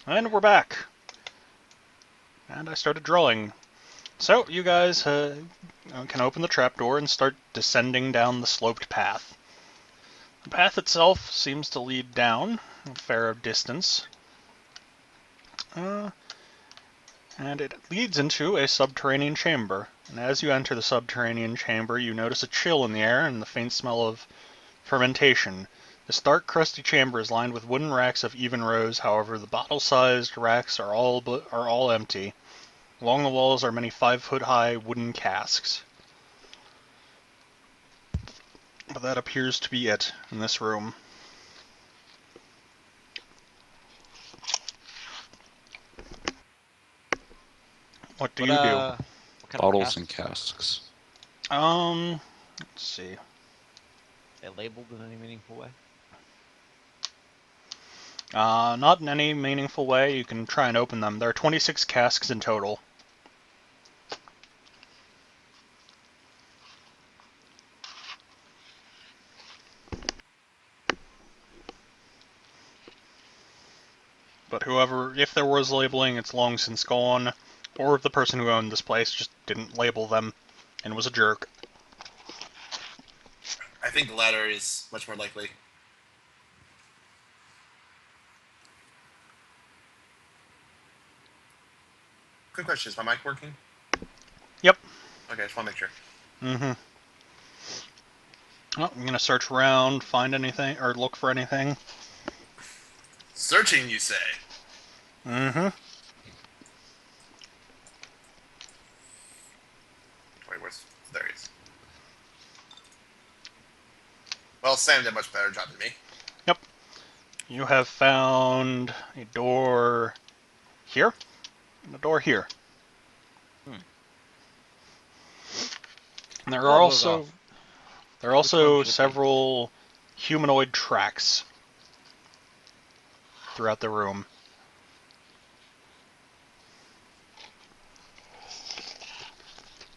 And we're back. And I started drawing. So, you guys can open the trapdoor and start descending down the sloped path. The path itself seems to lead down a fair distance. And it leads into a subterranean chamber. And as you enter the subterranean chamber, you notice a chill in the air and the faint smell of fermentation. This dark, crusty chamber is lined with wooden racks of even rows. However, the bottle-sized racks are all empty. Along the walls are many 5-foot-high wooden casks. But that appears to be it in this room. What do you do? What kind Bottles of and casks. Let's see. They labeled in any meaningful way? Not in any meaningful way. You can try and open them. There are 26 casks in total. But if there was labeling, it's long since gone. Or the person who owned this place just didn't label them and was a jerk. I think the latter is much more likely. Quick question, is my mic working? Yep. Okay, I just want to make sure. Mm-hmm. Oh, I'm gonna search around, find anything, or look for anything. Searching, you say? Mm-hmm. Wait, there he is. Well, Sam did a much better job than me. Yep. You have found a door here, and a door here. And there are also several humanoid tracks throughout the room.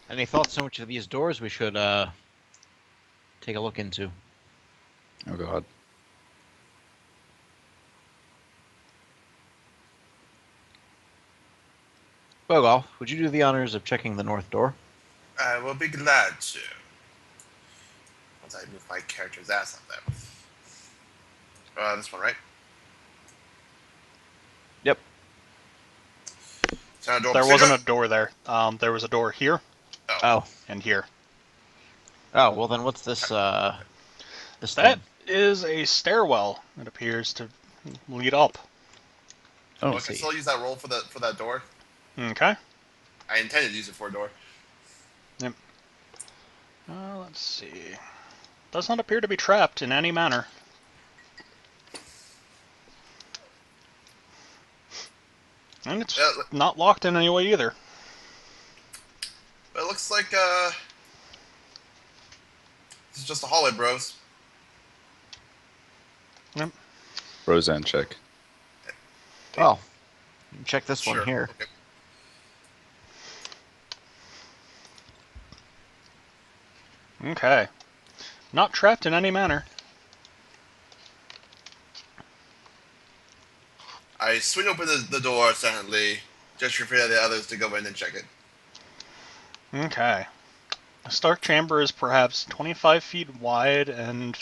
Any thoughts on which of these doors we should take a look into? Oh god. Bogolf, would you do the honors of checking the north door? I will be glad to. Once I move my character's ass up there. This one, right? Yep. There wasn't a door there. There was a door here. Oh. And here. Oh, well then what's this, this That thing? is a stairwell. It appears to lead up. Oh, I can still use that roll for that door? Okay. I intended to use it for a door. Yep. Let's see. Does not appear to be trapped in any manner. And it's not locked in any way either. It looks like, this is just a hallway, bros. Yep. Roseanne check. Oh. Check this one here. Okay. Okay. Not trapped in any manner. I swing open the door silently, gesture for the others to go in and check it. Okay. The Stark Chamber is perhaps 25 feet wide and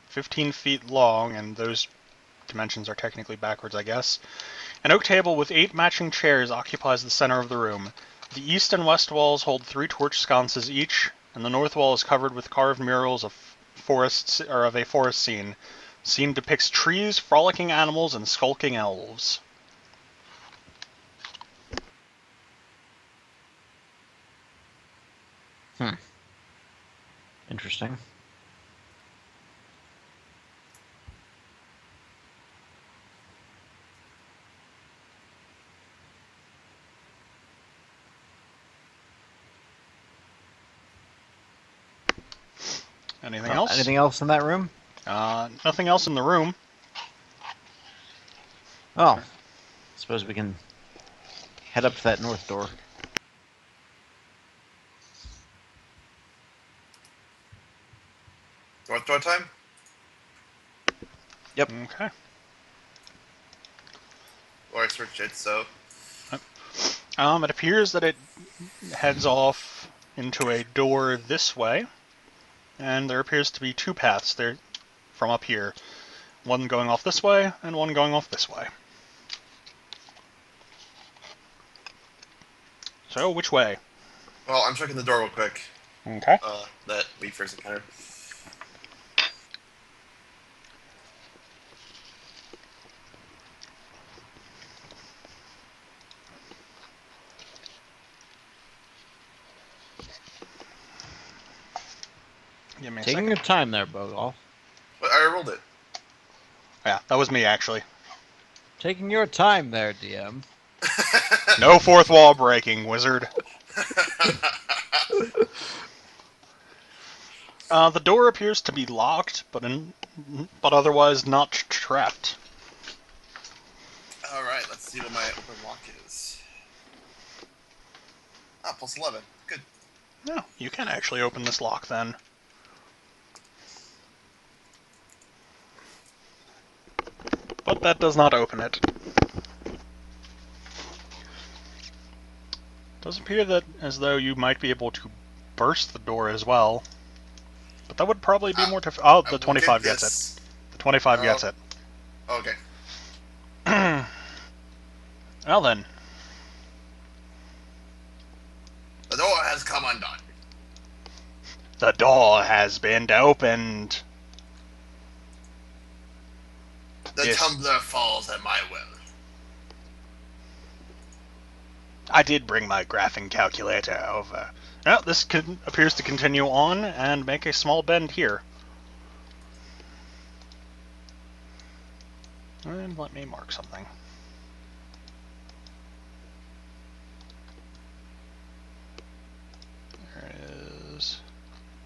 15 feet long, and those dimensions are technically backwards, I guess. An oak table with 8 matching chairs occupies the center of the room. The east and west walls hold 3 torch sconces each, and the north wall is covered with carved murals of a forest scene. The scene depicts trees, frolicking animals, and skulking elves. Interesting. Anything else? Anything else in that room? Nothing else in the room. Oh. Suppose we can head up to that north door. North door time? Yep. Okay. Or I searched it, so... It appears that it heads off into a door this way, and there appears to be two paths there from up here. One going off this way, and one going off this way. So, which way? Well, I'm checking the door real quick. Okay. That we first encountered. Give me a Taking second. your time there, Bogol. But I rolled it. Yeah, that was me, actually. Taking your time there, DM. No fourth wall breaking, wizard. The door appears to be locked, but otherwise not trapped. Alright, let's see what my open lock is. Ah, plus 11. Good. No, you can actually open this lock then. But that does not open it. Does appear that as though you might be able to burst the door as well. But that would probably be more difficult. Oh, the 25 gets it. The 25 gets it. Okay. Well then. The door has come undone. The door has been opened. The Yes. tumbler falls at my will. I did bring my graphing calculator over. Well, this appears to continue on and make a small bend here. And let me mark something. There is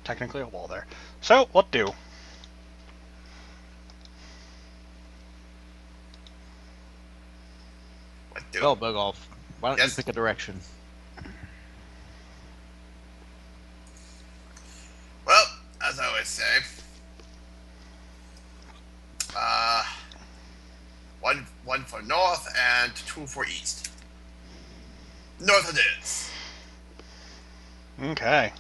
technically a wall there. So, what do? What do? Well, Bogol, why don't Yes. you pick a direction? Well, as I always say, one for north and two for east. North it is. Okay.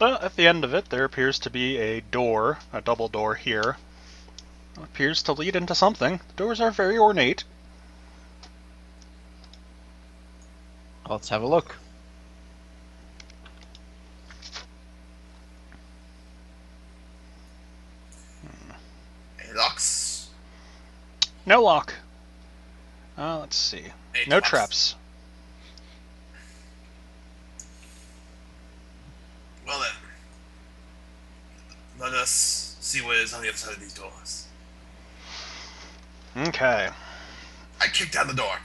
Well, at the end of it, there appears to be a door, a double door here. It appears to lead into something. The doors are very ornate. Let's have a look. Any locks? No lock. Let's see. Any No traps? traps. Well then, let us see what is on the other side of these doors. Okay. I kicked down the door.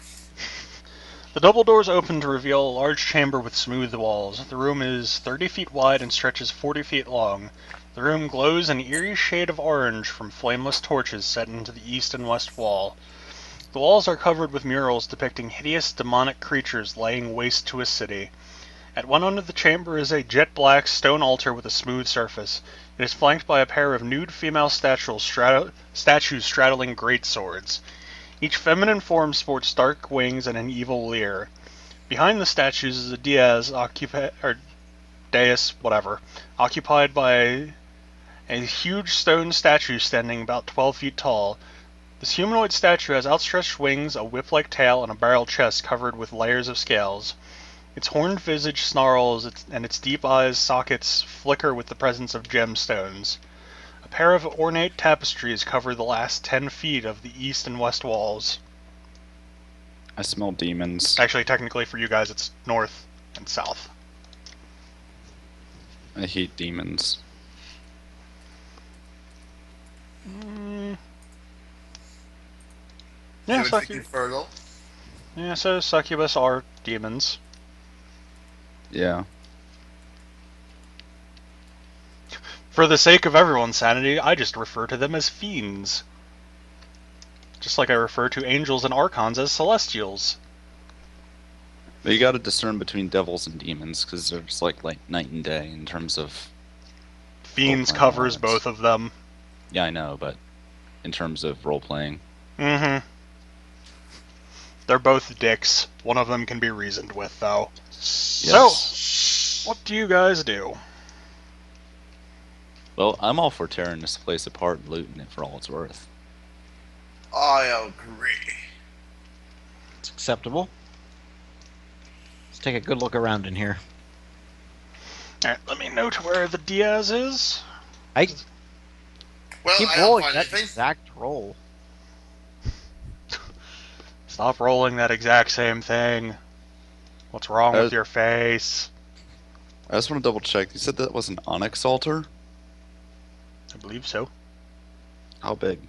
The double doors open to reveal a large chamber with smooth walls. The room is 30 feet wide and stretches 40 feet long. The room glows an eerie shade of orange from flameless torches set into the east and west wall. The walls are covered with murals depicting hideous demonic creatures laying waste to a city. At one end of the chamber is a jet-black stone altar with a smooth surface. It is flanked by a pair of nude female statues straddling great swords. Each feminine form sports dark wings and an evil leer. Behind the statues is a dais, occupied by a huge stone statue standing about 12 feet tall. This humanoid statue has outstretched wings, a whip-like tail, and a barrel chest covered with layers of scales. Its horned visage snarls, and its deep eyes' sockets flicker with the presence of gemstones. A pair of ornate tapestries cover the last 10 feet of the east and west walls. I smell demons. Actually, technically for you guys, it's north and south. I hate demons. Yeah, You would think infertile. so succubus are demons. Yeah. For the sake of everyone's sanity, I just refer to them as fiends. Just like I refer to angels and archons as celestials. But you gotta discern between devils and demons, because there's like night and day in terms of Fiends Role-playing covers elements. both of them. Yeah, I know, but in terms of role playing, Mm-hmm. They're both dicks. One of them can be reasoned with, though. yes. So, what do you guys do? Well, I'm all for tearing this place apart and looting it for all it's worth. I agree. It's acceptable. Let's take a good look around in here. Alright, let me note where the Diaz is. I Well, keep I don't rolling find that anything. exact roll. Stop rolling that exact same thing. What's wrong with your face? I just want to double check. You said that was an onyx altar? I believe so. How big?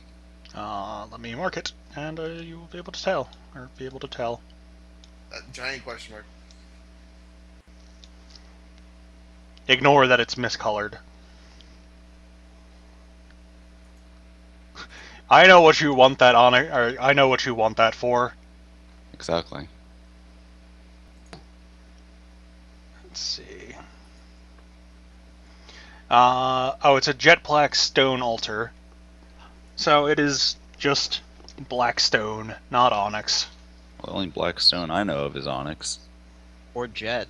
Let me mark it, and you will be able to tell. Or be able to tell. That giant question mark. Ignore that it's miscolored. I know what you want that on it, or I know what you want that for. Exactly. Let's see. Oh, it's a jet black stone altar. So it is just black stone, not onyx. Well, the only black stone I know of is onyx. Or jet.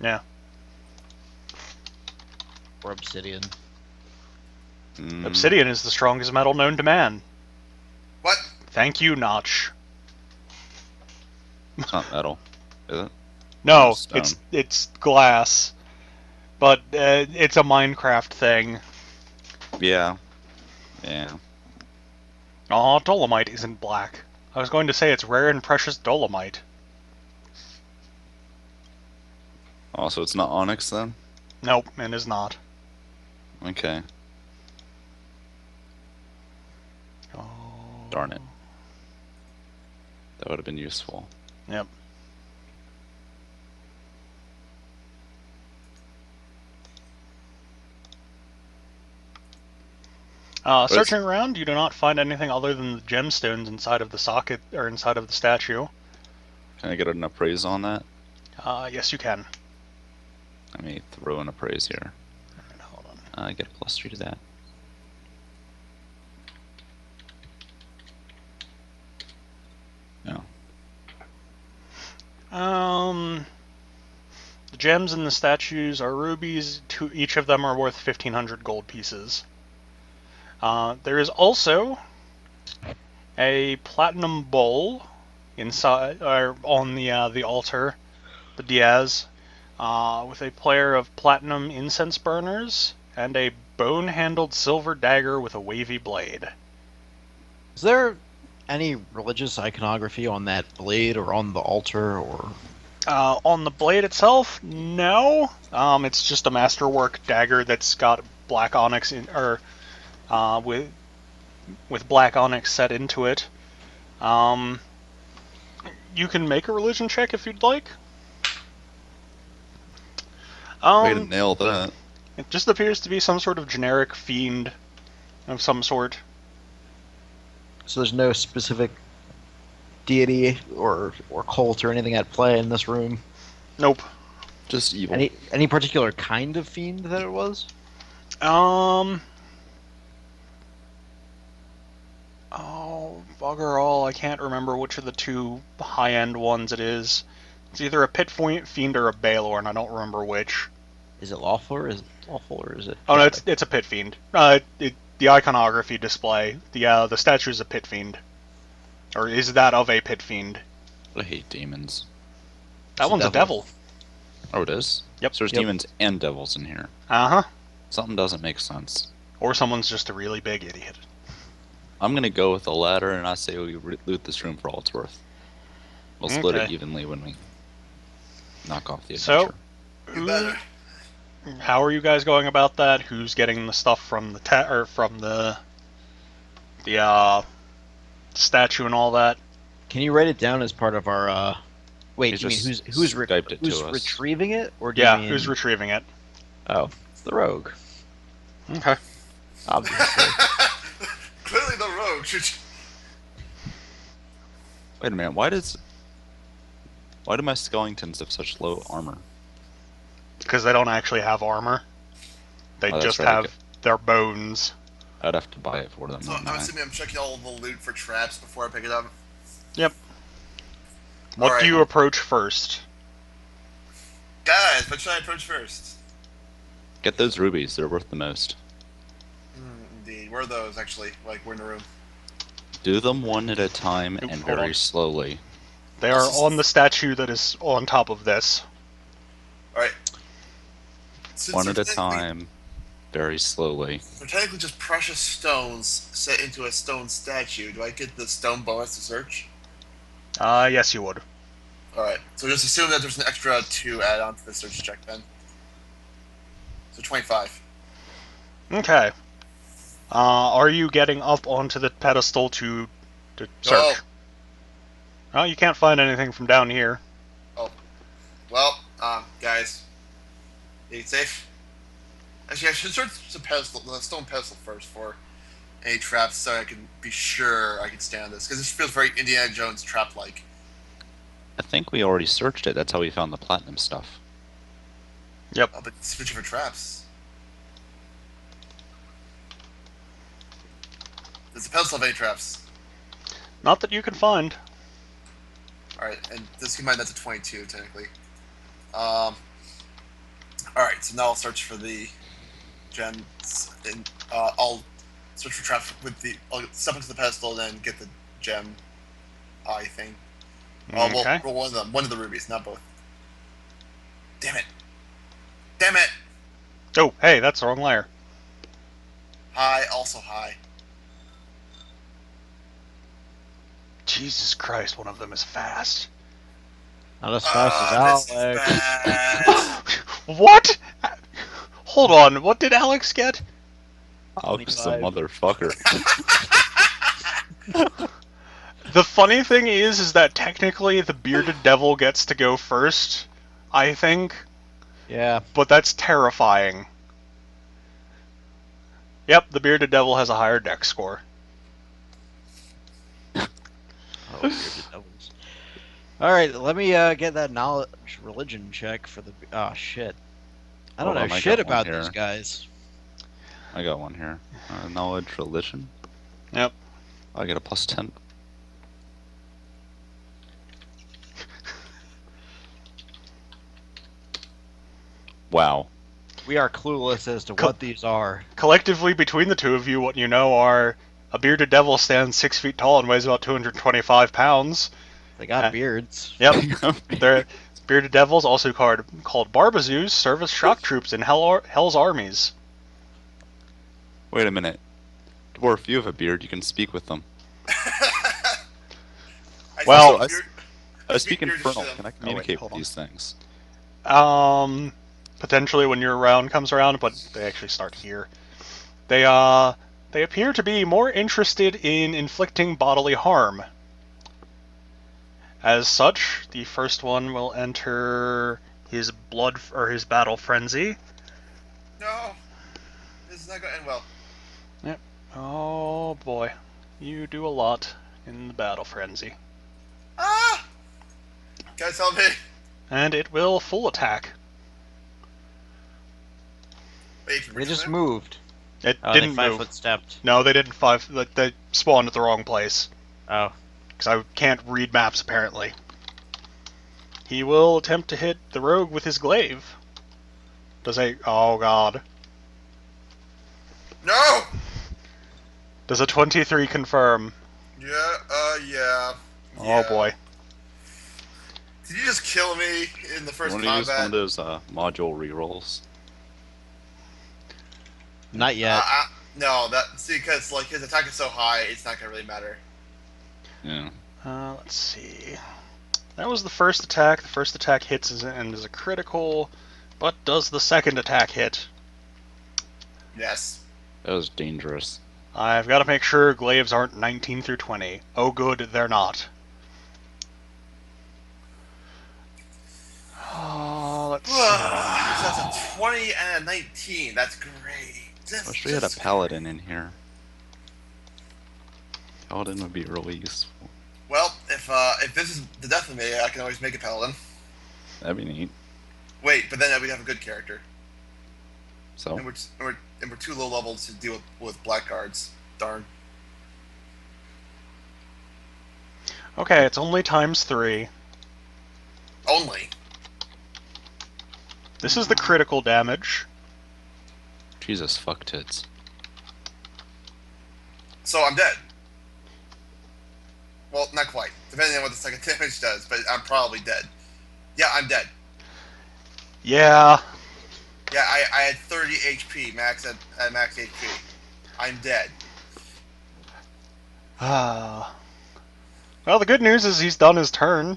Yeah. Or obsidian. Obsidian is the strongest metal known to man. What? Thank you, Notch. It's not metal, is it? No, Stone. it's glass, but it's a Minecraft thing. Yeah. Yeah. Aw, dolomite isn't black. I was going to say it's rare and precious dolomite. Oh, so it's not onyx then? Nope, it is not. Okay. Oh. Darn it. That would have been useful. Yep. Searching around, you do not find anything other than the gemstones inside of the socket, or inside of the statue. Can I get an appraise on that? Yes, you can. Let me throw an appraise here. Alright, hold on. I get a +3 to that. No. The gems in the statues are rubies. Each of them are worth 1,500 gold pieces. There is also a platinum bowl inside, or on the altar, the Diaz, with a pair of platinum incense burners and a bone-handled silver dagger with a wavy blade. Is there any religious iconography on that blade or on the altar or? On the blade itself, no. It's just a masterwork dagger that's got black onyx in, or with black onyx set into it. You can make a religion check if you'd like. Way to nail that. It just appears to be some sort of generic fiend of some sort. So there's no specific deity or cult or anything at play in this room. Nope. Just evil. Any particular kind of fiend that it was? Oh, bugger all, I can't remember which of the two high-end ones it is. It's either a pit fiend or a Balor, and I don't remember which. Is it lawful or is it lawful or is it? Oh no, it's a pit fiend. The iconography display, the statue is a pit fiend, or is that of a pit fiend? I hate demons. That one's a devil. Oh, it is? Yep. So there's demons and devils in here. Uh-huh. Something doesn't make sense. Or someone's just a really big idiot. I'm gonna go with the latter, and I say we loot this room for all it's worth. We'll split it evenly when we knock off the adventure. So, You better. how are you guys going about that? Who's getting the stuff from the statue and all that? Can you write it down as part of our? Wait, He do you mean just who's Skyped it to who's us. retrieving it, or do you Yeah, mean... who's retrieving it? Oh, it's the rogue, Okay. obviously. Clearly the rogue should. Wait a minute, why do my skeletons have such low armor? Because they don't actually have armor. They Oh, that's just right, I have their bones. I'd have to buy it for them. So wouldn't I'm I? assuming I'm checking all the loot for traps before I pick it up. Yep. What do Alright. you approach first? Guys, what should I approach first? Get those rubies. They're worth the most. Indeed. Where are those, actually? Like, we're in the room. Do them one at a time Oop, and hold very on. slowly. They are on the statue that is on top of this. Alright. One at a time, very slowly. They're technically just precious stones set into a stone statue. Do I get the stone bonus to search? Yes, you would. Alright. So just assume that there's an extra 2 added on to the search check then. So 25. Okay. Are you getting up onto the pedestal to search? Oh, you can't find anything from down here. Oh. Well, guys. Be safe. Actually, I should search the stone pedestal first for any traps so I can be sure I can stand this. Because this feels very Indiana Jones trap-like. I think we already searched it. That's how we found the platinum stuff. Yep. Oh, but switching for traps. Does the pedestal have any traps? Not that you can find. Alright, and this combined that's a 22, technically. Alright, so now I'll search for the gems. And, I'll search for traps with the... I'll step into the pedestal and then get the gem eye thing. Okay. We'll roll one of them. One of the rubies, not both. Damn it. Damn it! Oh, hey, that's the wrong layer. High, also high. Jesus Christ, one of them is fast. Not as fast This as Alex. is bad. What? Hold on, what did Alex get? Alex is a 25. motherfucker. The funny thing is that technically the bearded devil gets to go first, I think, Yeah. but that's terrifying. Yep, the bearded devil has a higher dex score. Oh, bearded devils. All right, let me get that knowledge religion check for the. Oh shit! I don't Hold know on, I shit got one about here. these guys. I got one here. Knowledge religion. Yep. I get a +10. Wow. We are clueless as to Co- what these are. Collectively, between the two of you, what you know are a bearded devil stands 6 feet tall and weighs about 225 pounds. They got beards. Yep. They're bearded devils, also called Barbazoos, serve as shock troops in Hell's armies. Wait a minute. Dwarf, you have a beard. You can speak with them. Well, I speak infernal. Can I wait, communicate hold with on. these things? Potentially when your round comes around, but they actually start here. They appear to be more interested in inflicting bodily harm. As such, the first one will enter his his battle frenzy. No. This is not going to end well. Yep. Oh boy, you do a lot in the battle frenzy. Ah! Guys, help me. And it will full attack. Wait, you can They reach just them? moved. It Oh, didn't they move. 5-foot stepped. No, they didn't they spawned at the wrong place. Oh. Because I can't read maps, apparently. He will attempt to hit the rogue with his glaive. Oh god. No! Does a 23 confirm? Yeah, yeah. Oh boy. Did you just kill me in the first You want to use one combat? of those module rerolls? Not yet. No, because like his attack is so high, it's not gonna really matter. Yeah. Let's see. That was the first attack. The first attack hits and is a critical, but does the second attack hit? Yes. That was dangerous. I've got to make sure glaives aren't 19 through 20. Oh good, they're not. Let's see. That's a 20 and a 19. That's great. I wish we had a paladin in here. Paladin would be really useful. Well, if this is the death of me, I can always make a paladin. That'd be neat. Wait, but then we'd have a good character. So And we're too low level to deal with blackguards. Darn. Okay, it's only times 3. Only. This is the critical damage. Jesus fuck tits. So I'm dead. Well, not quite. Depending on what the second damage does, but I'm probably dead. Yeah, I'm dead. Yeah. Yeah, I had 30 HP, max at max HP. I'm dead. Well, the good news is he's done his turn.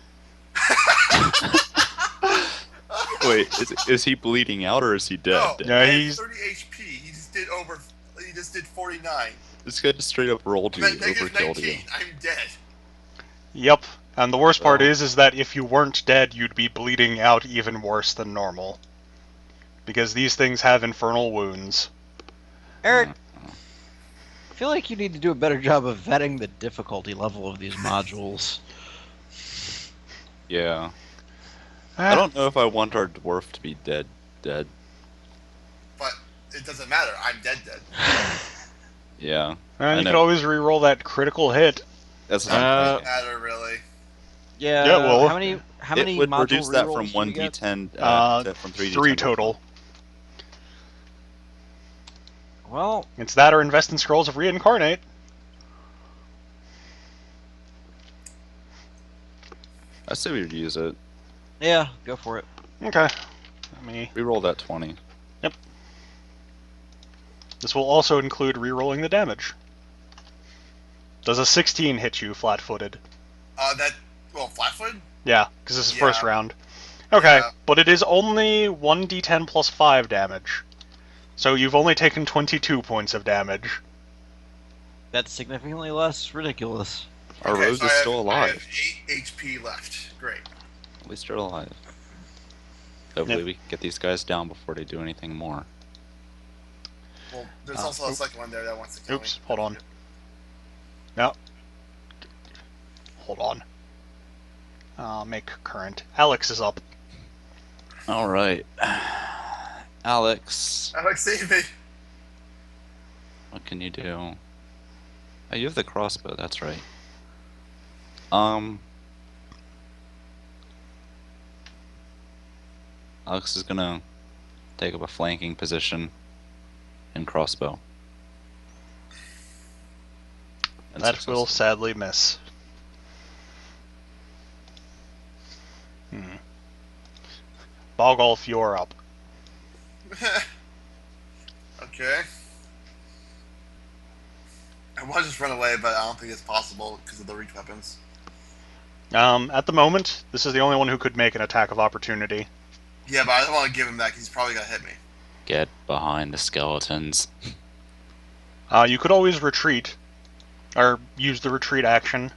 Wait, is he bleeding out or is he dead? No, Yeah, I had he's 30 HP. He just did 49. This guy just straight up rolled you, I'm at negative overkilled 19. you. I'm dead. Yep. And the worst part Oh. is that if you weren't dead, you'd be bleeding out even worse than normal. Because these things have infernal wounds. Eric, I feel like you need to do a better job of vetting the difficulty level of these modules. Yeah. I don't know if I want our dwarf to be dead. But it doesn't matter. I'm dead. Yeah. And I you know. could always re-roll that critical hit. That's what I'm Doesn't thinking. matter really. Yeah. Yeah, well, how many It would module reduce that from rerolls do we get? 1d10 to from 3d10 3 to total. 4. Well, It's that or invest in Scrolls of Reincarnate. I say we use it. yeah, go for it. Okay. Let me... Reroll that 20. This will also include re-rolling the damage. Does a 16 hit you flat-footed? Flat-footed? Yeah, because this is Yeah. first round. Okay, Yeah. but it is only 1d10 plus 5 damage. So you've only taken 22 points of damage. That's significantly less ridiculous. Our Okay, Rose so is I have- still I alive. have 8 HP left. Great. At least they're alive. Hopefully Yep. we can get these guys down before they do anything more. Well, there's also a second one there that wants to kill me. Oops, hold on. No. Hold on. Make current. Alex is up. Alright. Alex, Alex, save me. what can you do? Oh, you have the crossbow, that's right. Alex is gonna take up a flanking position in crossbow. And That successful. will sadly miss. Bogolf, you're up. Okay. I want to just run away, but I don't think it's possible because of the reach weapons. At the moment, this is the only one who could make an attack of opportunity. Yeah, but I don't want to give him that because he's probably going to hit me. Get behind the skeletons. You could always retreat. Or use the retreat action.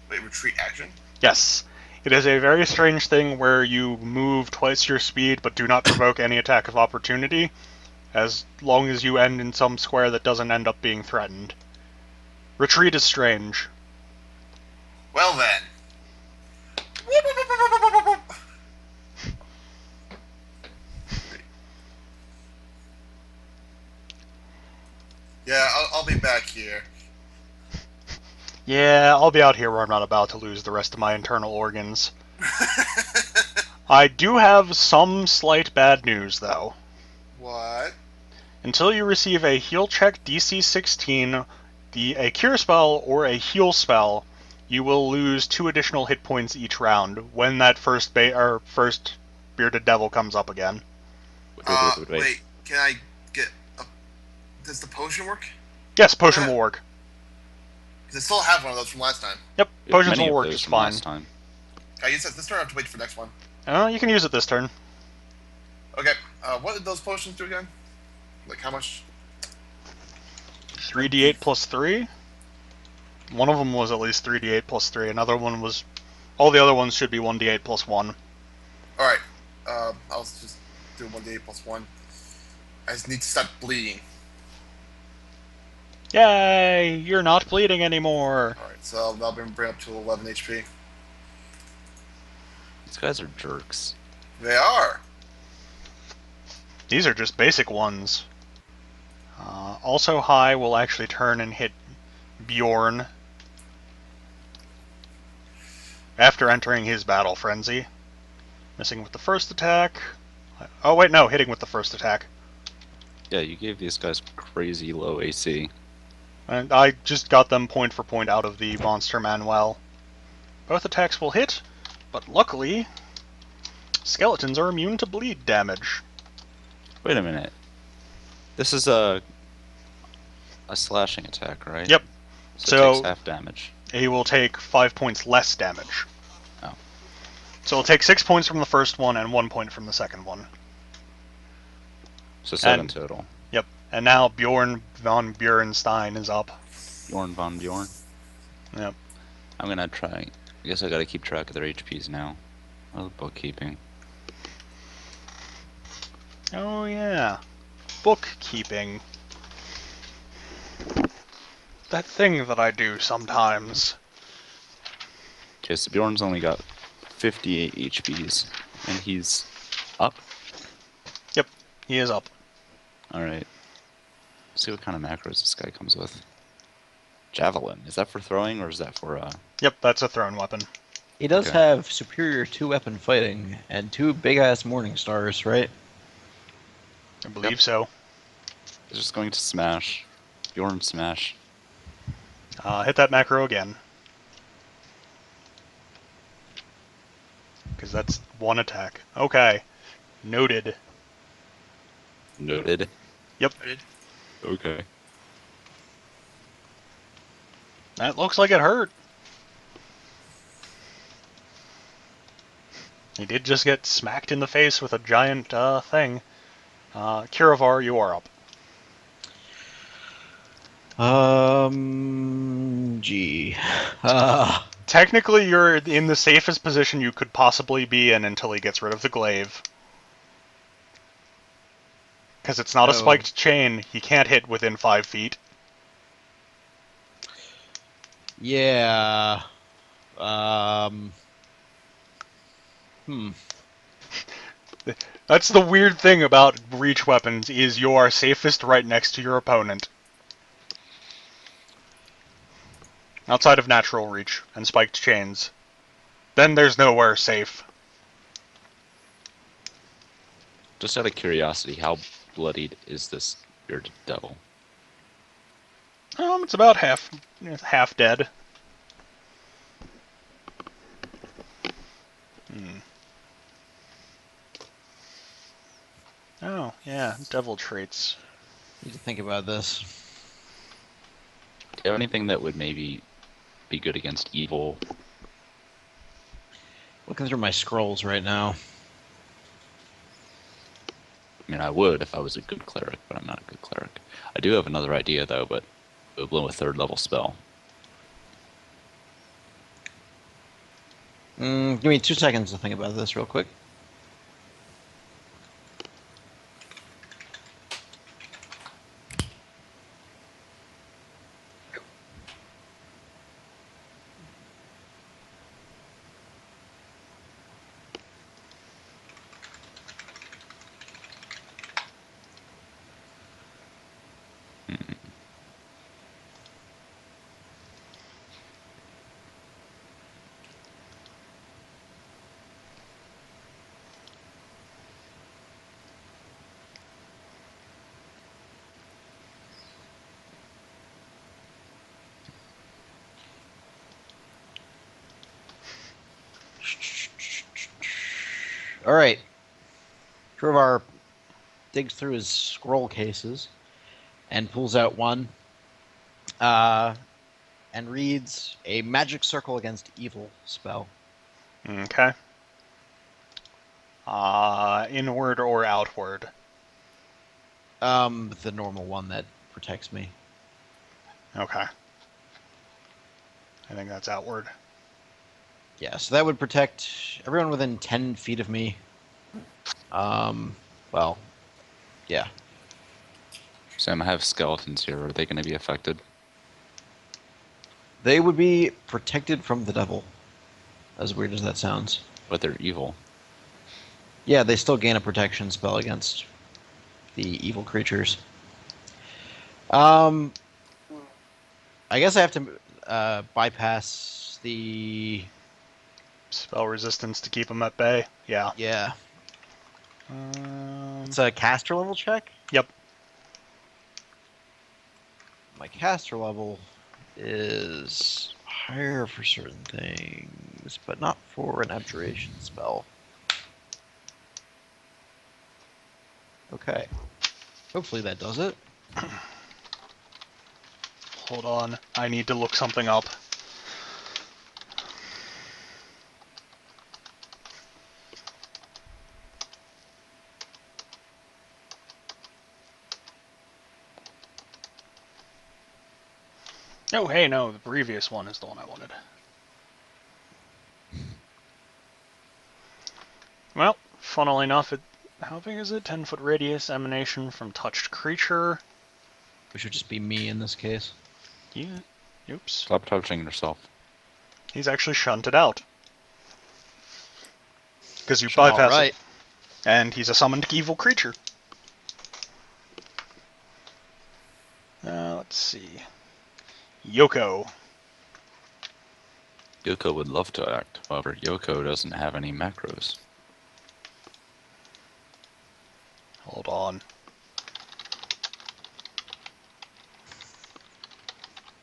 Wait, retreat action? Yes. It is a very strange thing where you move twice your speed but do not provoke any attack of opportunity, as long as you end in some square that doesn't end up being threatened. Retreat is strange. Well then. Yeah, I'll be back here. Yeah, I'll be out here where I'm not about to lose the rest of my internal organs. I do have some slight bad news, though. What? Until you receive a heal check DC 16, a cure spell, or a heal spell, you will lose 2 additional hit points each round when that first bearded devil comes up again. Wait. Can I get a... Does the potion work? Yes, potion will work. Because I still have one of those from last time. Yep, We have potions many will of work those just from fine. last time. I use this turn. I have to wait for the next one. You can use it this turn. Okay. What did those potions do again? Like how much? 3d8 plus 3? One of them was at least 3d8 plus 3. Another one was... All the other ones should be 1d8 plus 1. Alright. I'll just do 1d8 plus 1. I just need to stop bleeding. Yay! You're not bleeding anymore! Alright, so that'll bring up to 11 HP. These guys are jerks. They are! These are just basic ones. Also high will actually turn and hit Bjorn after entering his battle frenzy. Missing with the first attack. Oh wait, no, hitting with the first attack. Yeah, you gave these guys crazy low AC. And I just got them point for point out of the monster manual. Both attacks will hit, but luckily, skeletons are immune to bleed damage. Wait a minute. This is a slashing attack, right? Yep. So it So takes half damage. he will take 5 points less damage. Oh. So he'll take 6 points from the first one and 1 point from the second one. So 7 And- total. Yep. And now Bjorn von Bjornstein is up. Bjorn von Bjorn. Yep. I'm gonna try. I guess I gotta keep track of their HPs now. Oh, bookkeeping. Oh yeah. Bookkeeping. That thing that I do sometimes. Okay, so Bjorn's only got 58 HPs, and he's up. Yep. He is up. Alright. See what kind of macros this guy comes with. Javelin. Is that for throwing, or is that for, Yep, that's a thrown weapon. He does Okay. have superior 2-weapon fighting and 2 big-ass morning stars, right? I believe so. He's just going to smash. Bjorn smash. Hit that macro again. Because that's one attack. Okay. Noted. Noted. Yep. Okay. That looks like it hurt. He did just get smacked in the face with a giant thing. Kiravar, you are up. Gee. Technically, you're in the safest position you could possibly be in until he gets rid of the glaive. Because it's not a Oh. spiked chain, he can't hit within 5 feet. Yeah. That's the weird thing about reach weapons, is you are safest right next to your opponent. Outside of natural reach and spiked chains. Then there's nowhere safe. Just out of curiosity, how bloodied is this bearded devil? It's about half dead. Oh, yeah, devil traits. Need to think about this. Do you have anything that would maybe be good against evil? Looking through my scrolls right now. I mean, I would if I was a good cleric, but I'm not a good cleric. I do have another idea, though, but it would blow a 3rd level spell. Give me 2 seconds to think about this real quick. Alright. Trovar digs through his scroll cases and pulls out one and reads a magic circle against evil spell. Okay. Inward or outward? The normal one that protects me. Okay. I think that's outward. Yeah, so that would protect everyone within 10 feet of me. Well, yeah. Sam, I have skeletons here. Are they going to be affected? They would be protected from the devil. As weird as that sounds. But they're evil. Yeah, they still gain a protection spell against the evil creatures. I guess I have to bypass the... Spell resistance to keep them at bay. Yeah. Yeah. Um, It's a caster level check? Yep. My caster level is higher for certain things, but not for an abjuration spell. Okay. Hopefully that does it. Hold on. I need to look something up. Oh, hey, no, the previous one is the one I wanted. Well, funnily enough, how big is it? 10-foot radius, emanation from touched creature. Which would just be me in this case. Yeah. Oops. Stop touching yourself. He's actually shunted out. Because you bypass Alright. it. And he's a summoned evil creature. Let's see. Yoko. Yoko would love to act, however, Yoko doesn't have any macros. Hold on.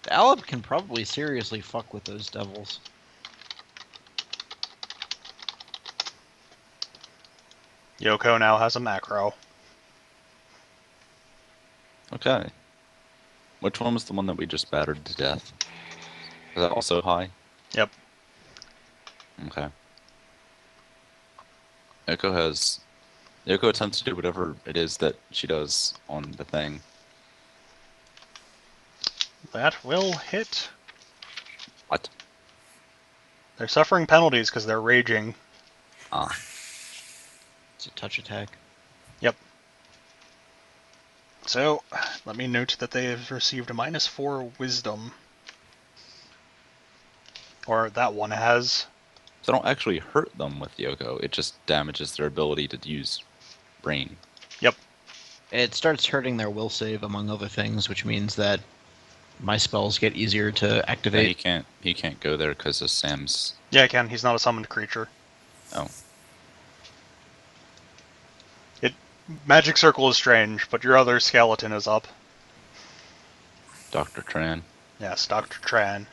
The Aleb can probably seriously fuck with those devils. Yoko now has a macro. Okay. Which one was the one that we just battered to death? Is that also high? Yep. Okay. Yoko attempts to do whatever it is that she does on the thing. That will hit. What? They're suffering penalties because they're raging. Ah. It's a touch attack. Yep. So, let me note that they have received a -4 wisdom. Or that one has. So I don't actually hurt them with Yoko, it just damages their ability to use brain. Yep. It starts hurting their will save, among other things, which means that my spells get easier to And activate. he can't go there because of Sam's. Yeah, I can. He's not a summoned creature. Oh. Magic Circle is strange, but your other skeleton is up. Dr. Tran. Yes, Dr. Tran.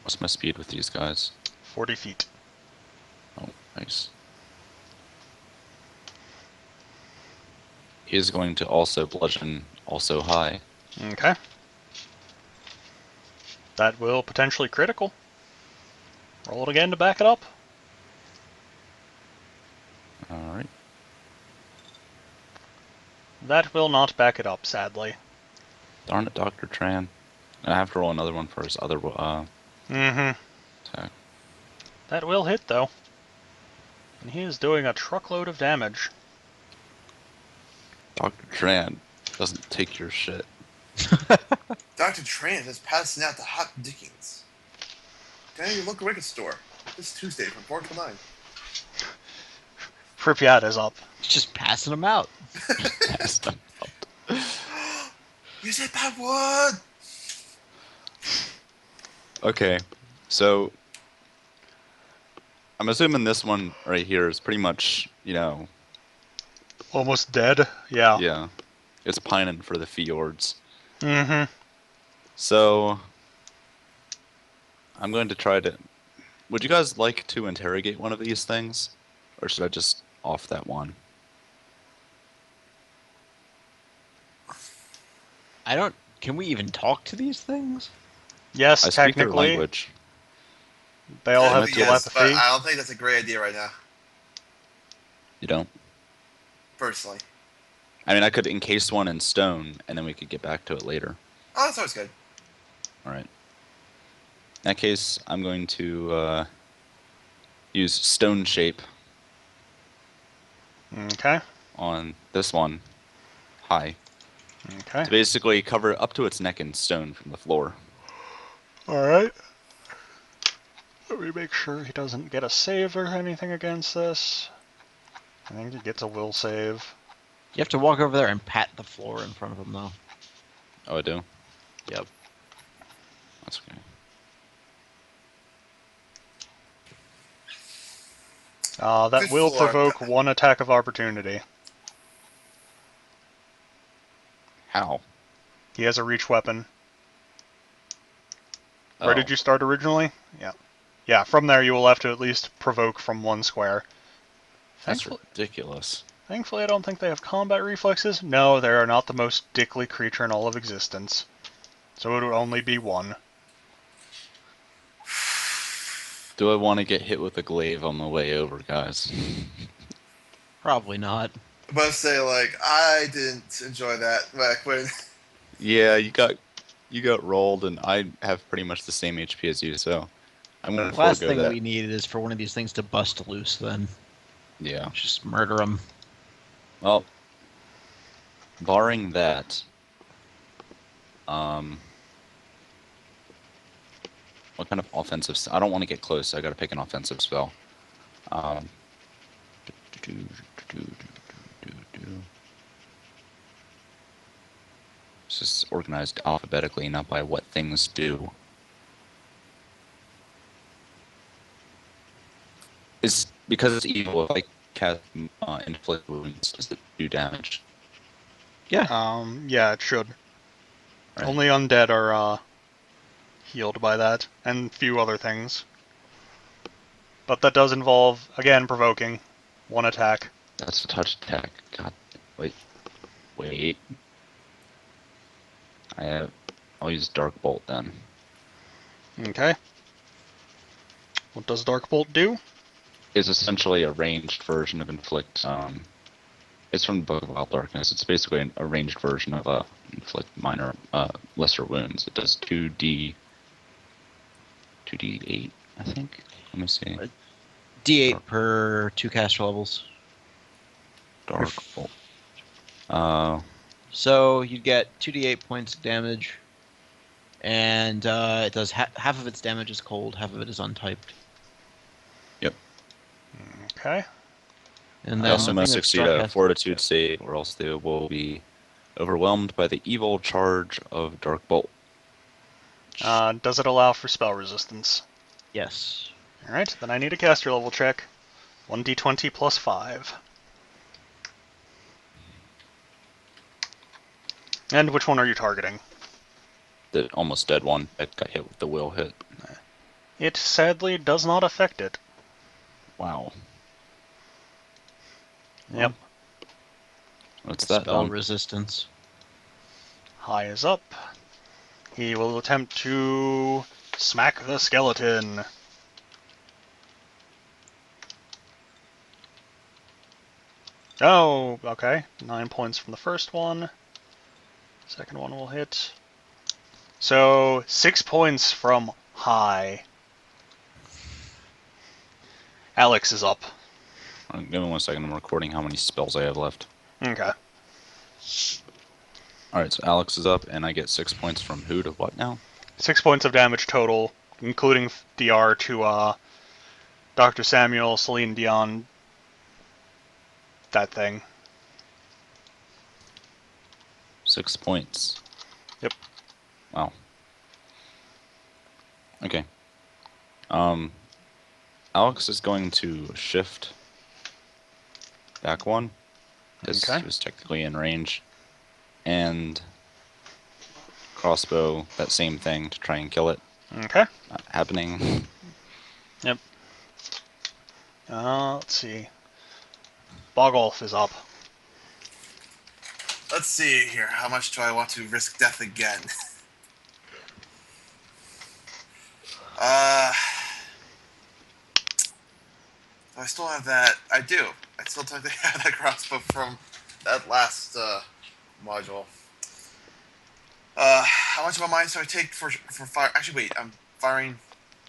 What's my speed with these guys? 40 feet. Oh, nice. He is going to also bludgeon, also high. Okay. That will potentially critical. Roll it again to back it up. Alright. That will not back it up, sadly. Darn it, Dr. Tran. I have to roll another one for his other Mm-hmm. attack. That will hit, though. And he is doing a truckload of damage. Dr. Tran doesn't take your shit. Dr. Tran is passing out the hot dickens. Down at your local record store this Tuesday from 4 to 9. Pripyat is up. It's just passing them out. Pass them up. You said bad word! Okay, so I'm assuming this one right here is pretty much, Almost dead? Yeah. yeah, it's pining for the fjords. Mm-hmm. So I'm going to try to. Would you guys like to interrogate one of these things, or should I just off that one? I don't... Can we even talk to these things? Yes, I speak their technically. language. They all have Technically, yes, telepathy. but I don't think that's a great idea right now, You don't? personally. I mean, I could encase one in stone, and then we could get back to it later. Oh, that's always good. All right. In that case, I'm going to use stone shape Okay. on this one. High. Okay. To basically cover up to its neck in stone from the floor. Alright. Let me make sure he doesn't get a save or anything against this. I think he gets a will save. You have to walk over there and pat the floor in front of him, though. Oh, I do? Yep. That's okay. That Good will floor. provoke one attack of opportunity. How? He has a reach weapon. Oh. Where did you start originally? Yeah. Yeah, from there you will have to at least provoke from one square. That's Thankfully, ridiculous. thankfully, I don't think they have combat reflexes. No, they are not the most dickly creature in all of existence. So it would only be one. Do I want to get hit with a glaive on the way over, guys? Probably not. I must say, like, I didn't enjoy that back when. Yeah, you got rolled, and I have pretty much the same HP as you, so I'm gonna The last forego thing that. we needed is for one of these things to bust loose, then. Yeah. Just murder them. Well, barring that, what kind of offensive? I don't want to get close. So I got to pick an offensive spell. It's just organized alphabetically, not by what things do. It's because it's evil. If I cast inflict wounds, does it do damage? Yeah. Yeah, it should. Right. Only undead are healed by that, and few other things. But that does involve, again, provoking. One attack. That's a touch attack. God, wait. I'll use Dark Bolt then. Okay. What does Dark Bolt do? It's essentially a ranged version of inflict. It's from the Book of Wild Darkness. It's basically a ranged version of inflict minor, lesser wounds. It does 2d8, I think. Let me see. D8 Dark. per 2 caster levels. Dark Bolt. So you'd get 2d8 points of damage, and it does half of its damage is cold, half of it is untyped. Yep. Okay. And They then also the must thing that succeed a Starcast- Fortitude save, or else they will be overwhelmed by the evil charge of Dark Bolt. Does it allow for spell resistance? Yes. Alright, then I need a caster level check. 1d20 plus 5. And which one are you targeting? The almost dead one that got hit with the will hit. It sadly does not affect it. Wow. Yep. What's that Spell done? resistance. High is up. He will attempt to smack the skeleton. Oh, okay. 9 points from the first one. Second one will hit. So, 6 points from high. Alex is up. Give me 1 second. I'm recording how many spells I have left. Okay. Alright, so Alex is up, and I get 6 points from who to what now? 6 points of damage total, including DR to Dr. Samuel, Celine Dion, that thing. 6 points. Yep. Wow. Okay. Alex is going to shift back one. This Okay. was technically in range. And crossbow, that same thing to try and kill it. Okay. Not happening. Yep. Let's see. Bogolf is up. Let's see here. How much do I want to risk death again? Do I still have that? I do. I still technically have that crossbow from that last module. How much of a mine do I take for fire? Actually, wait. I'm firing.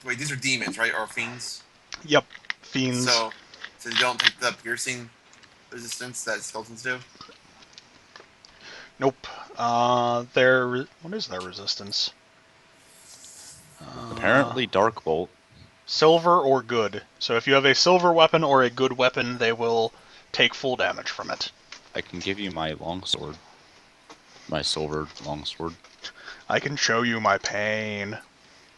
Wait, these are demons, right? Or fiends? Yep. Fiends. So you don't take the piercing resistance that skeletons do? Nope. What is their resistance? Apparently Dark Bolt. Silver or good. So if you have a silver weapon or a good weapon, they will take full damage from it. I can give you my longsword. My silver longsword. I can show you my pain.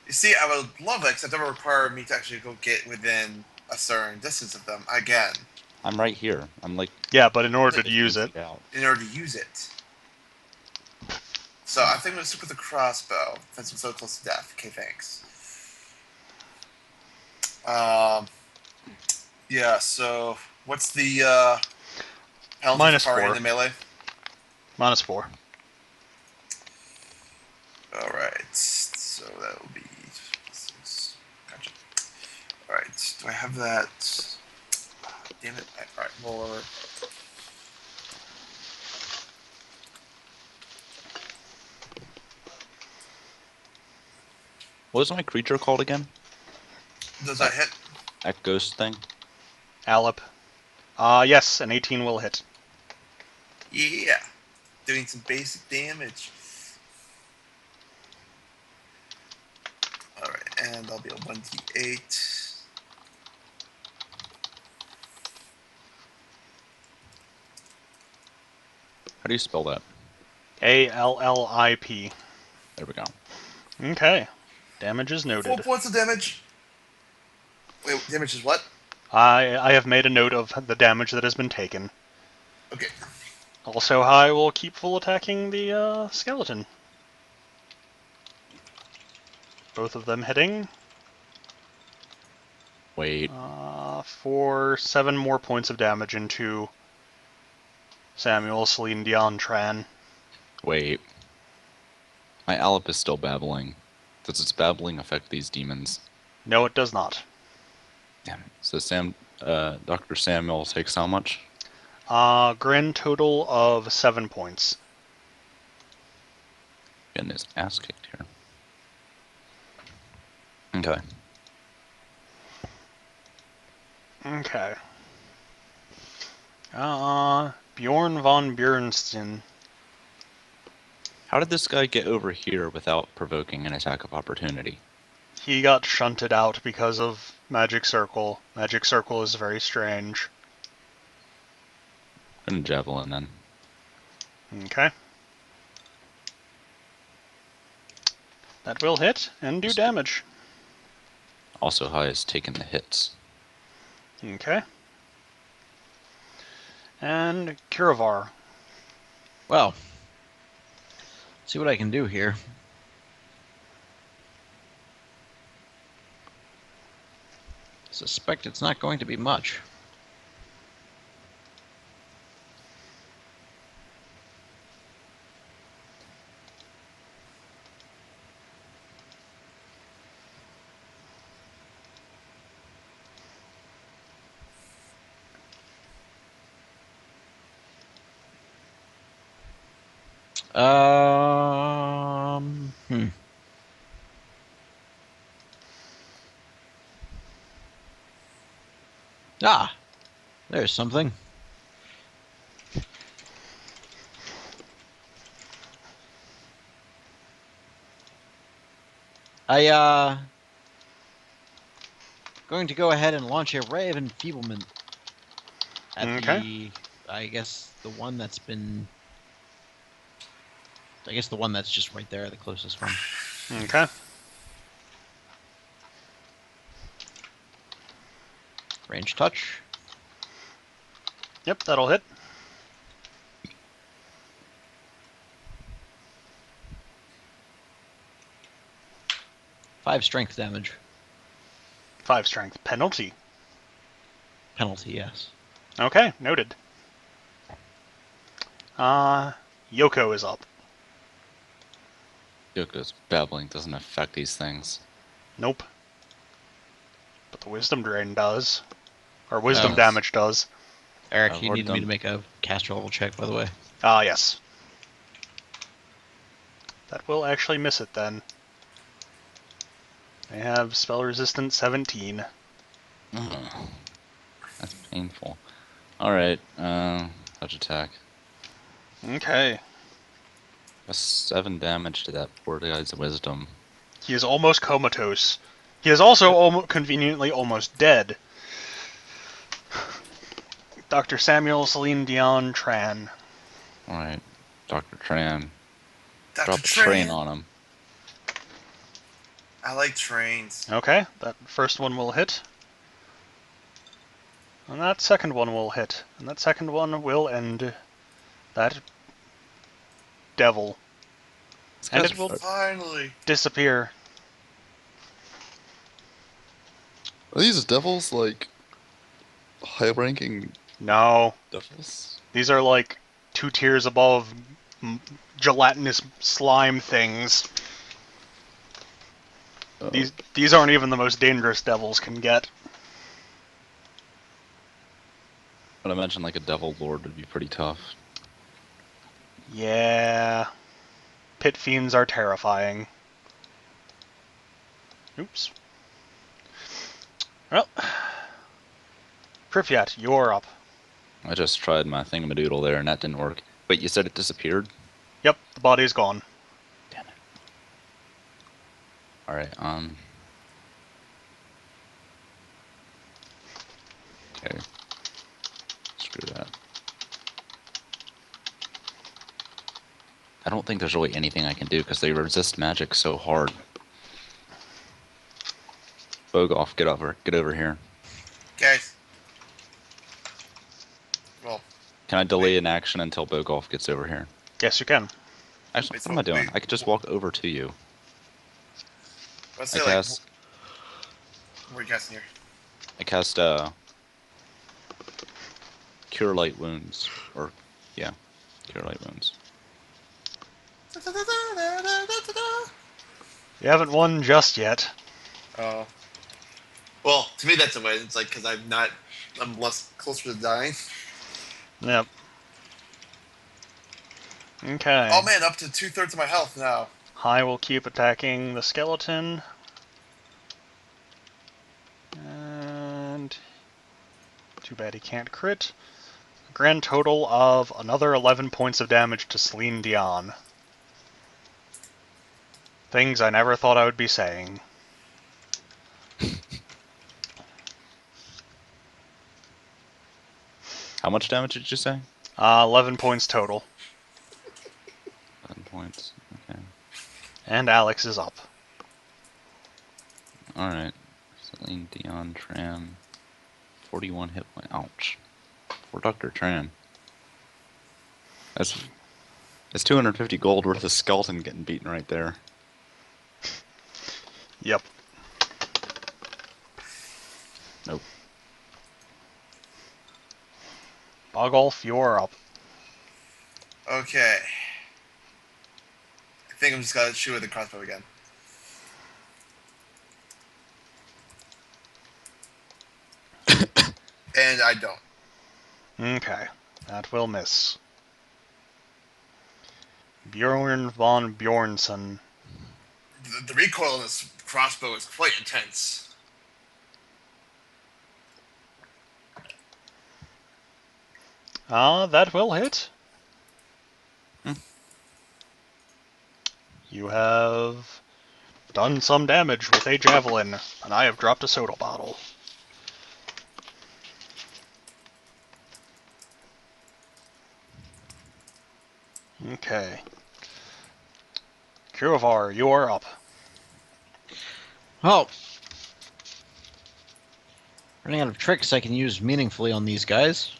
You see, I would love it, except that would require me to actually go get within a certain distance of them again I'm right here. I'm like Yeah, but in order to 15 use it, feet out. in order to use it. So I think I'm gonna stick with the crossbow since I'm so close to death. Okay, thanks. Yeah. So what's the penalty for firing -4. the melee? -4. All right. So that will be. Gotcha. All right. Do I have that? Damn it! All right. More. What was my creature called again? Does that hit? That ghost thing? Alep. Yes, an 18 will hit. Yeah. Doing some basic damage. All right, and I'll be a 1d8. How do you spell that? ALLIP. There we go. Okay. Damage is 4 noted. points of damage. Wait, damage is what? I have made a note of the damage that has been taken. Okay. Also, I will keep full attacking the skeleton. Both of them hitting. Wait. For 7 more points of damage into Samuel, Celine Dion, Tran. Wait. My Alep is still babbling. Does its babbling affect these demons? No, it does not. Damn it. So Dr. Samuel takes how much? Grand total of 7 points. Getting his ass kicked here. Okay. Okay. Bjorn von Bjornsten. How did this guy get over here without provoking an attack of opportunity? He got shunted out because of Magic Circle. Magic Circle is very strange. And javelin then. Okay. That will hit and do damage. Also, High has taken the hits. Okay. And Kiravar. Well, see what I can do here. Suspect it's not going to be much. Hmm. Ah, there's something. Going to go ahead and launch a ray of enfeeblement at Okay. I guess the one that's been, I guess the one that's just right there, the closest one. Okay. Range touch. Yep, that'll hit. Five strength damage. 5 strength. Penalty. Penalty, yes. Okay, noted. Yoko is up. Yoko's babbling doesn't affect these things. Nope. But the wisdom drain does. Or wisdom Oh. damage does. Eric, you Lord needed me done. to make a caster level check, by the way. Yes. That will actually miss it then. I have spell resistance 17. Ugh. That's painful. Alright, touch attack. Okay. That's 7 damage to that poor guy's wisdom. He is almost comatose. He is also conveniently almost dead. Dr. Samuel Celine Dion Tran. Alright, Dr. Tran. Dr. Drop a train Tran. on him. I like trains. Okay, that first one will hit. And that second one will hit. And that second one will end that devil. This And guy's it will Finally. disappear. Are these devils like high-ranking No, devils? these are like 2 tiers above gelatinous slime things. Oh. These aren't even the most dangerous devils can get. I'd imagine like a devil lord would be pretty tough. Yeah. Pit fiends are terrifying. Oops. Well, Pripyat, you're up. I just tried my thingamadoodle there and that didn't work. Wait, you said it disappeared? Yep, the body's gone. Damn it. Alright, okay. Screw that. I don't think there's really anything I can do because they resist magic so hard. Bogoff, get over here. Guys. Well, Can I delay an action until Bogoff gets over here? Yes, you can. Actually, Wait, what am I doing? wait. I could just walk over to you. let's I say like, cast, what are you casting here? I cast, Cure Light Wounds. Or, yeah, Cure Light Wounds. You haven't won just yet. Oh. Well, to me that's a win. It's like because I'm less closer to dying. Yep. Okay. Oh man, up to 2/3 of my health now. High will keep attacking the skeleton. And too bad he can't crit. A grand total of another 11 points of damage to Celine Dion. Things I never thought I would be saying. How much damage did you say? 11 points total. 11 points. Okay. And Alex is up. Alright. Celine Dion Tran. 41 hit point. Ouch. Poor Dr. Tran. That's 250 gold worth of skeleton getting beaten right there. Yep. Nope. Bogolf, you're up. Okay. I think I'm just gonna shoot with the crossbow again. And I don't. Okay. That will miss. Bjorn von Bjornsson. The recoil on this crossbow is quite intense. That will hit. You have done some damage with a javelin, and I have dropped a soda bottle. Okay. Kurovar, you are up. Oh. Running out of tricks I can use meaningfully on these guys.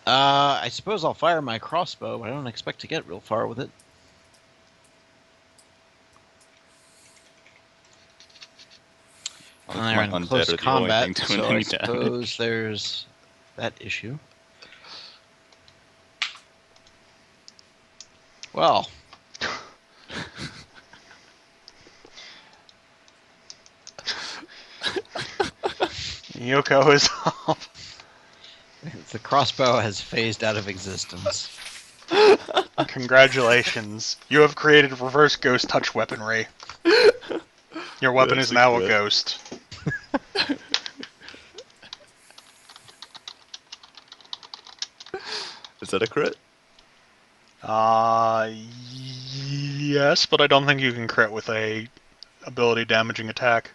I suppose I'll fire my crossbow, but I don't expect to get real far with it. And they're in close combat, so I suppose there's that issue. Well. Yoko is up. The crossbow has phased out of existence. Congratulations. You have created reverse ghost touch weaponry. Your weapon is now a ghost. Is that a crit? Yes, but I don't think you can crit with a ability damaging attack.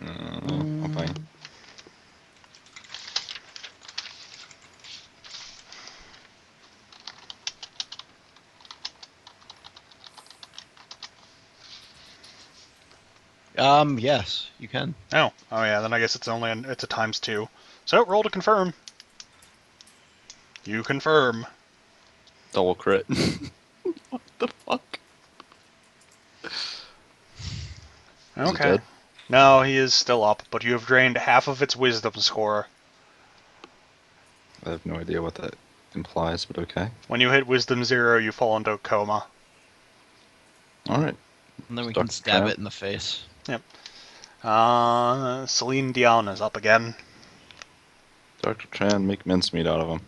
Okay. Yes, you can. Oh yeah. Then I guess it's it's a ×2. So roll to confirm. You confirm. Double crit. What the fuck? Is it Okay. dead? No, he is still up, but you have drained half of its wisdom score. I have no idea what that implies, but okay. When you hit wisdom 0, you fall into a coma. Alright. And then we Dr. can stab Tramp. it in the face. Yep. Celine Dion is up again. Dr. Tran, make mincemeat out of him.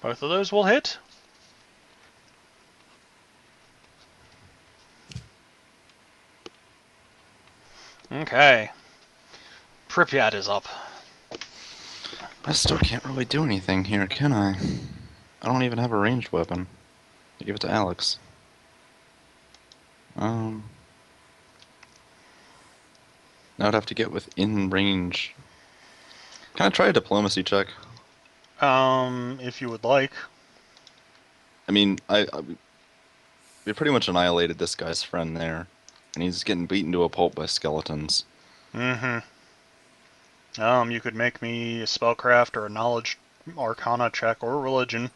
Both of those will hit. Okay. Pripyat is up. I still can't really do anything here, can I? I don't even have a ranged weapon. I give it to Alex. Now I'd have to get within range. Can I try a diplomacy check? If you would like. I mean, we pretty much annihilated this guy's friend there, and he's getting beaten to a pulp by skeletons. Mm-hmm. You could make me a spellcraft or a knowledge arcana check or religion.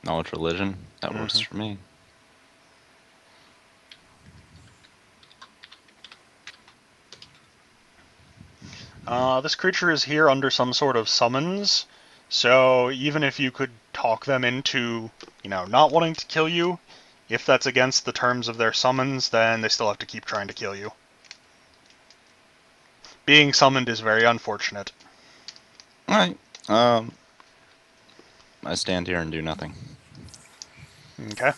Knowledge religion, that works Mhm. for me. This creature is here under some sort of summons, so even if you could talk them into, not wanting to kill you, if that's against the terms of their summons, then they still have to keep trying to kill you. Being summoned is very unfortunate. Alright, I stand here and do nothing. Okay.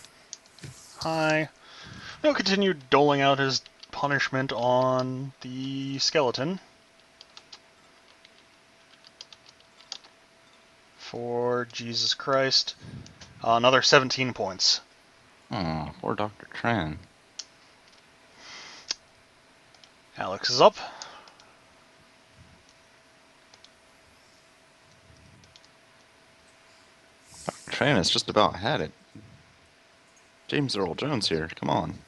Hi. He'll continue doling out his punishment on the skeleton. For Jesus Christ. Another 17 points. Oh, poor Dr. Tran. Alex is up. Dr. Tran has just about had it. James Earl Jones here, come on.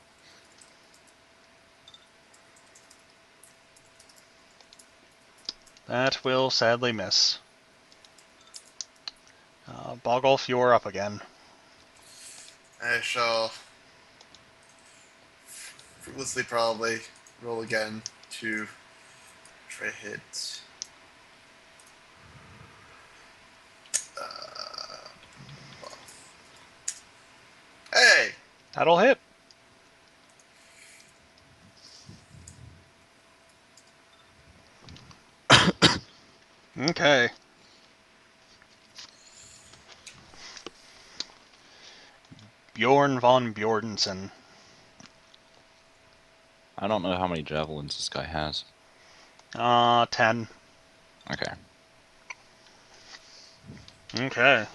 That will sadly miss. Bogolf, you're up again. I shall fruitlessly probably roll again to try hit. Well. Hey! That'll hit. Okay. Bjorn von Bjornsen. I don't know how many javelins this guy has. 10. Okay. Okay.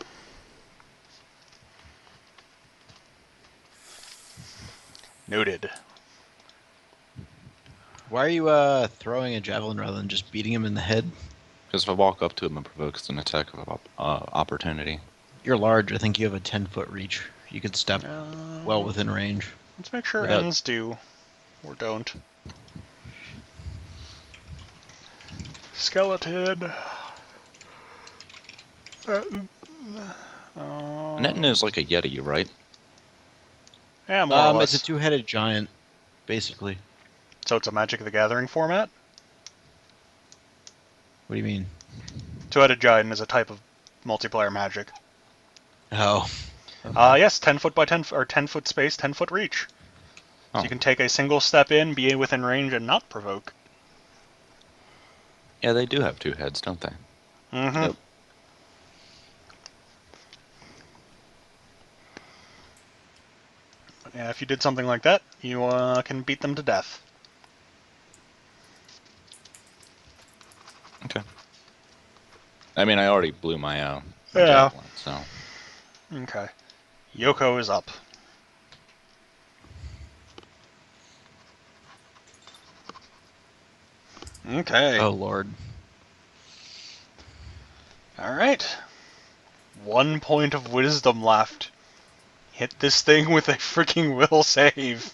Noted. Why are you throwing a javelin rather than just beating him in the head? Because if I walk up to him, it provokes an attack of opportunity. You're large. I think you have a 10-foot reach. You could step well within range. Let's make sure without- ends do or don't. Skeleton. Netin is like a yeti, right? Yeah, more or It's less. a two-headed giant, basically. So it's a Magic the Gathering format? What do you mean? Two-headed giant is a type of multiplayer Magic. Oh. Yes, 10 foot by 10 or 10 foot space, 10 foot reach. So Oh. you can take a single step in, be within range, and not provoke. Yeah, they do have two heads, don't they? Mm-hmm. Yep. Yeah, if you did something like that, you can beat them to death. Okay. I mean, I already blew my Yeah. javelin, so... Okay. Yoko is up. Okay. Oh, Lord. Alright. 1 point of wisdom left. Hit this thing with a freaking will save.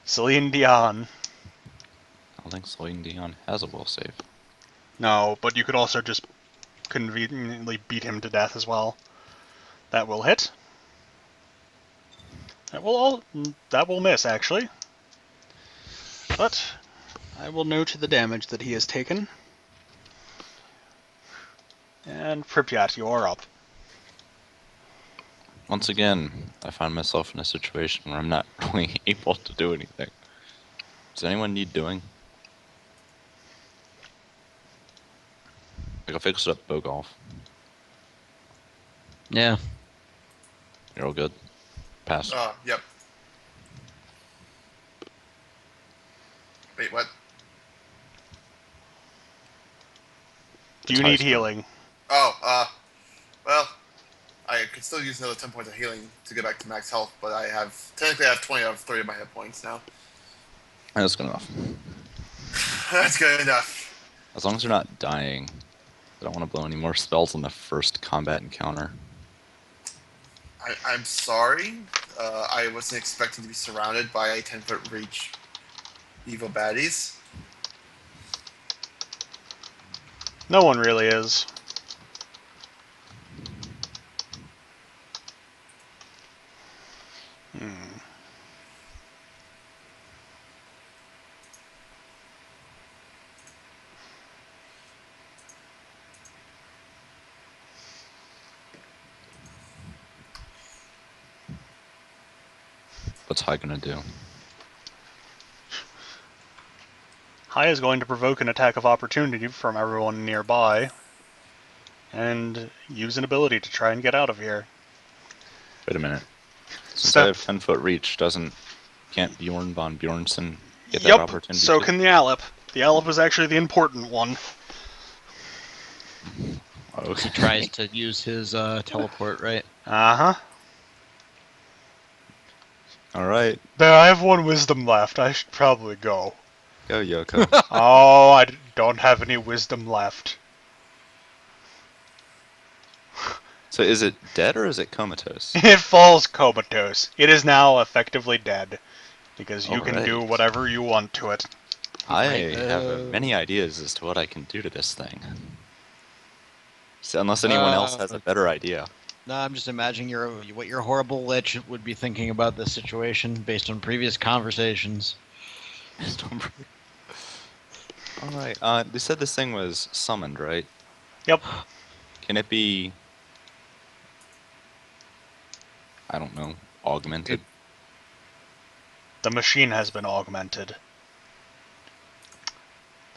Celine Dion. I don't think Celine Dion has a will save. No, but you could also just conveniently beat him to death as well. That will hit. That will miss, actually. But I will note the damage that he has taken. And Pripyat, you are up. Once again, I find myself in a situation where I'm not really able to do anything. Does anyone need doing? Like, I fixed up bow golf. Yeah. You're all good? Pass. Yep. Wait, what? Do you need healing? Oh, well, I could still use another 10 points of healing to get back to max health, but technically I have 20 out of 30 of my hit points now. That's good enough. That's good enough. As long as you're not dying. I don't want to blow any more spells on the first combat encounter. I'm sorry. I wasn't expecting to be surrounded by a 10-foot reach evil baddies. No one really is. What's High gonna do? High is going to provoke an attack of opportunity from everyone nearby, and use an ability to try and get out of here. Wait a minute. Since Step. I have 10-foot reach, can't Bjorn von Bjornsson get that Yup, opportunity? so too? can the Alep. The Alep was actually the important one. Okay. He tries to use his teleport, right? Uh-huh. Alright. There, I have one wisdom left. I should probably go. Go, Yoko. Oh, I don't have any wisdom left. So is it dead or is it comatose? It falls comatose. It is now effectively dead, because you can do Alright. whatever you want to it. I Right. have many ideas as to what I can do to this thing. So unless anyone else has a better idea. No, I'm just imagining what your horrible lich would be thinking about this situation based on previous conversations. Alright, they said this thing was summoned, right? Yep. Can it be... I don't know, augmented? The machine has been augmented.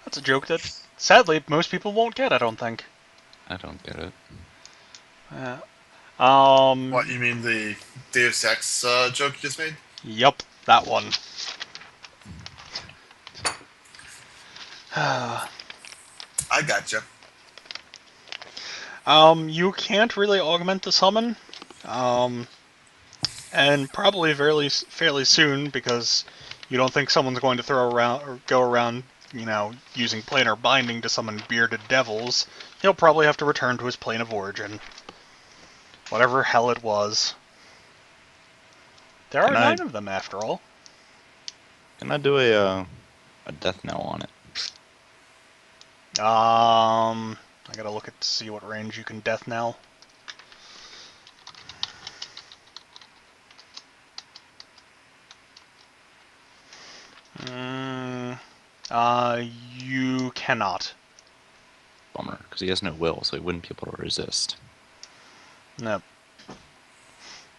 That's a joke that, sadly, most people won't get, I don't think. I don't get it. What, you mean the Deus Ex joke you just made? Yup, that one. I gotcha. You can't really augment the summon. And probably fairly soon, because you don't think someone's going to go around, using planar binding to summon bearded devils. He'll probably have to return to his plane of origin. Whatever hell it was. There are 9 of them, after all. Can I do a death knell on it? I gotta look at to see what range you can death knell. You cannot. Bummer, because he has no will, so he wouldn't be able to resist. No.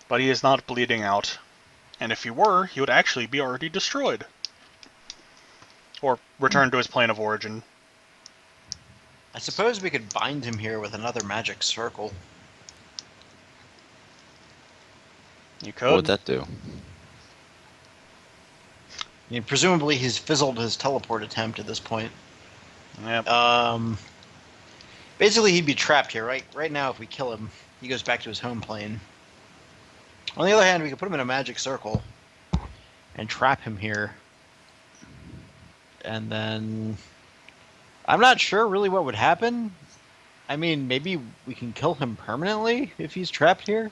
But he is not bleeding out. And if he were, he would actually be already destroyed. Or returned to his plane of origin. I suppose we could bind him here with another magic circle. You could. What would that do? I mean, presumably he's fizzled his teleport attempt at this point. Yep. Basically, he'd be trapped here. Right now, if we kill him, he goes back to his home plane. On the other hand, we could put him in a magic circle and trap him here. And then... I'm not sure really what would happen. I mean, maybe we can kill him permanently if he's trapped here.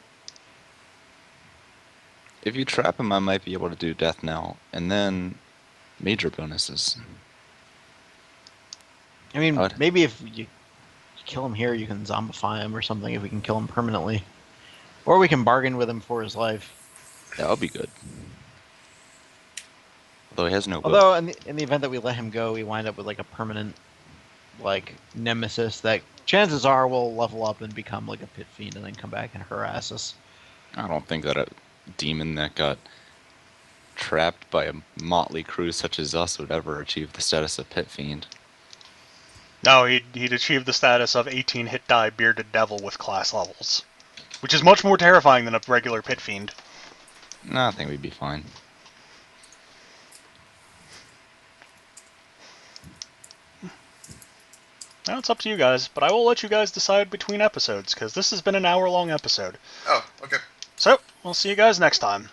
If you trap him, I might be able to do death now, and then major bonuses. I mean, What? maybe if you kill him here, you can zombify him or something if we can kill him permanently. Or we can bargain with him for his life. That would be good. Although he has no bow. Although, in the event that we let him go, we wind up with like a permanent like nemesis that chances are will level up and become like a pit fiend and then come back and harass us. I don't think that a demon that got trapped by a motley crew such as us would ever achieve the status of pit fiend. No, he'd achieve the status of 18 hit die bearded devil with class levels, which is much more terrifying than a regular pit fiend. Nah, I think we'd be fine. Now it's up to you guys, but I will let you guys decide between episodes, because this has been an hour-long episode. Oh, okay. So, we'll see you guys next time.